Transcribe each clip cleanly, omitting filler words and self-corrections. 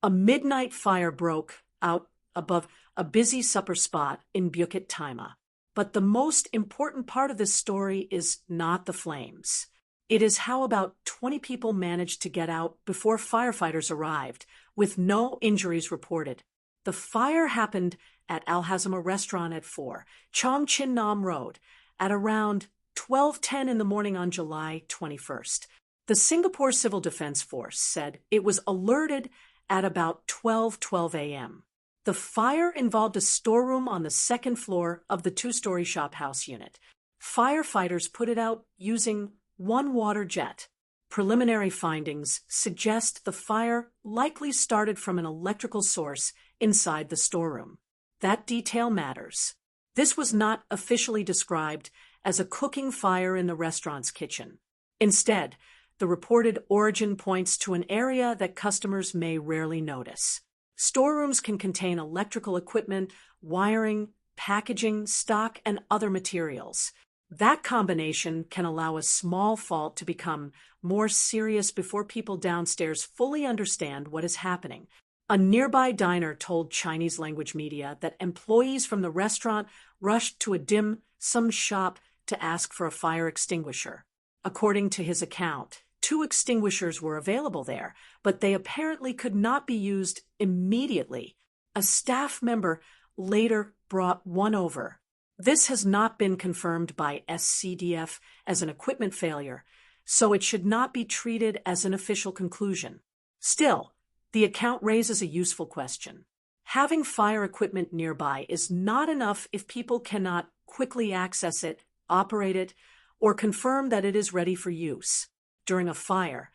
A midnight fire broke out above a busy supper spot in Bukit Timah. But the most important part of this story is not the flames. It is how about 20 people managed to get out before firefighters arrived, with no injuries reported. The fire happened at Hazima restaurant at 4 Cheong Chin Nam Road at around 12:10 in the morning on July 21st. The Singapore Civil Defense Force said it was alerted at about 12:12 a.m. The fire involved a storeroom on the second floor of the two-story Shophouse unit. Firefighters put it out using one water jet. Preliminary findings suggest the fire likely started from an electrical source inside the storeroom. That detail matters. This was not officially described as a cooking fire in the restaurant's kitchen. Instead, the reported origin points to an area that customers may rarely notice. Storerooms can contain electrical equipment, wiring, packaging, stock, and other materials. That combination can allow a small fault to become more serious before people downstairs fully understand what is happening. A nearby diner told Chinese language media that employees from the restaurant rushed to a dim sum shop to ask for a fire extinguisher. According to his account, 2 extinguishers were available there, but they apparently could not be used immediately. A staff member later brought one over. This has not been confirmed by SCDF as an equipment failure, so it should not be treated as an official conclusion. Still, the account raises a useful question. Having fire equipment nearby is not enough if people cannot quickly access it, operate it, or confirm that it is ready for use. During a fire,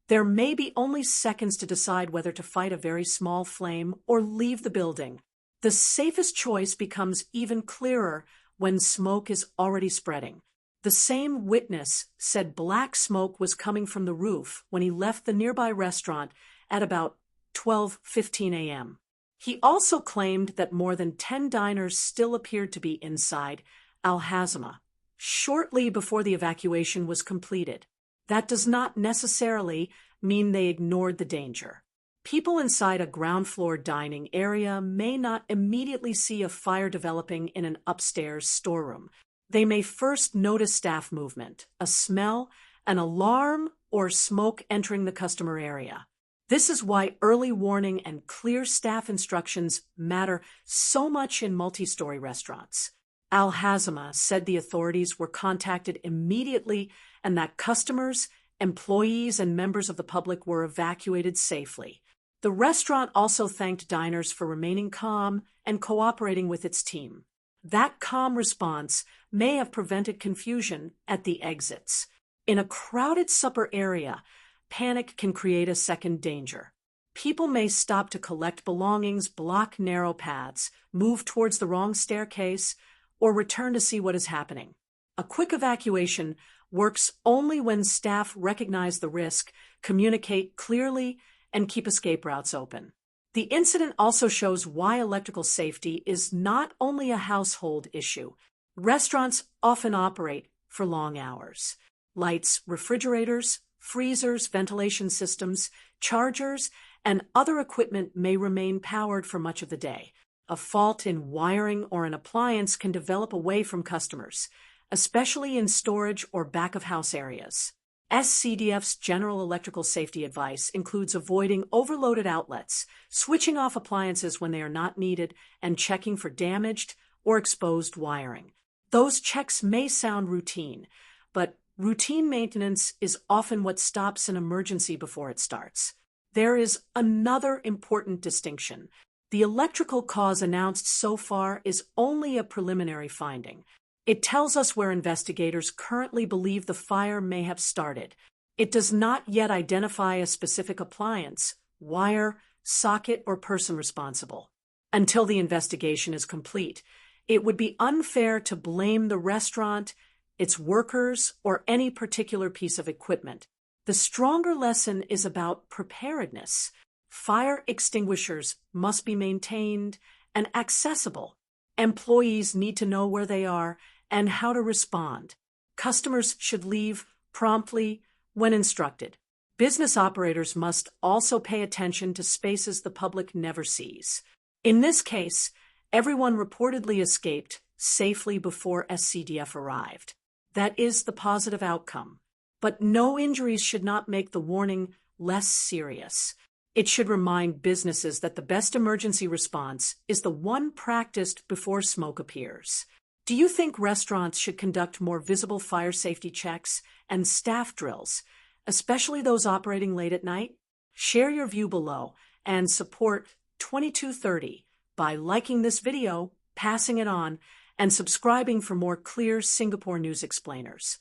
there may be only seconds to decide whether to fight a very small flame or leave the building. The safest choice becomes even clearer when smoke is already spreading. The same witness said black smoke was coming from the roof when he left the nearby restaurant at about 12:15 a.m. He also claimed that more than 10 diners still appeared to be inside Hazima shortly before the evacuation was completed. That does not necessarily mean they ignored the danger. People inside a ground floor dining area may not immediately see a fire developing in an upstairs storeroom. They may first notice staff movement, a smell, an alarm, or smoke entering the customer area. This is why early warning and clear staff instructions matter so much in multi-story restaurants. Hazima said the authorities were contacted immediately and that customers, employees, and members of the public were evacuated safely. The restaurant also thanked diners for remaining calm and cooperating with its team. That calm response may have prevented confusion at the exits. In a crowded supper area, panic can create a second danger. People may stop to collect belongings, block narrow paths, move towards the wrong staircase, or return to see what is happening. A quick evacuation works only when staff recognize the risk, communicate clearly, and keep escape routes open. The incident also shows why electrical safety is not only a household issue. Restaurants often operate for long hours. Lights, refrigerators, freezers, ventilation systems, chargers, and other equipment may remain powered for much of the day. A fault in wiring or an appliance can develop away from customers, especially in storage or back-of-house areas. SCDF's general electrical safety advice includes avoiding overloaded outlets, switching off appliances when they are not needed, and checking for damaged or exposed wiring. Those checks may sound routine, but routine maintenance is often what stops an emergency before it starts. There is another important distinction. The electrical cause announced so far is only a preliminary finding. It tells us where investigators currently believe the fire may have started. It does not yet identify a specific appliance, wire, socket, or person responsible. Until the investigation is complete, it would be unfair to blame the restaurant, its workers, or any particular piece of equipment. The stronger lesson is about preparedness. Fire extinguishers must be maintained and accessible. Employees need to know where they are and how to respond. Customers should leave promptly when instructed. Business operators must also pay attention to spaces the public never sees. In this case, everyone reportedly escaped safely before SCDF arrived. That is the positive outcome. But no injuries should not make the warning less serious. It should remind businesses that the best emergency response is the one practiced before smoke appears. Do you think restaurants should conduct more visible fire safety checks and staff drills, especially those operating late at night? Share your view below and support 2230 by liking this video, passing it on, and subscribing for more clear Singapore news explainers.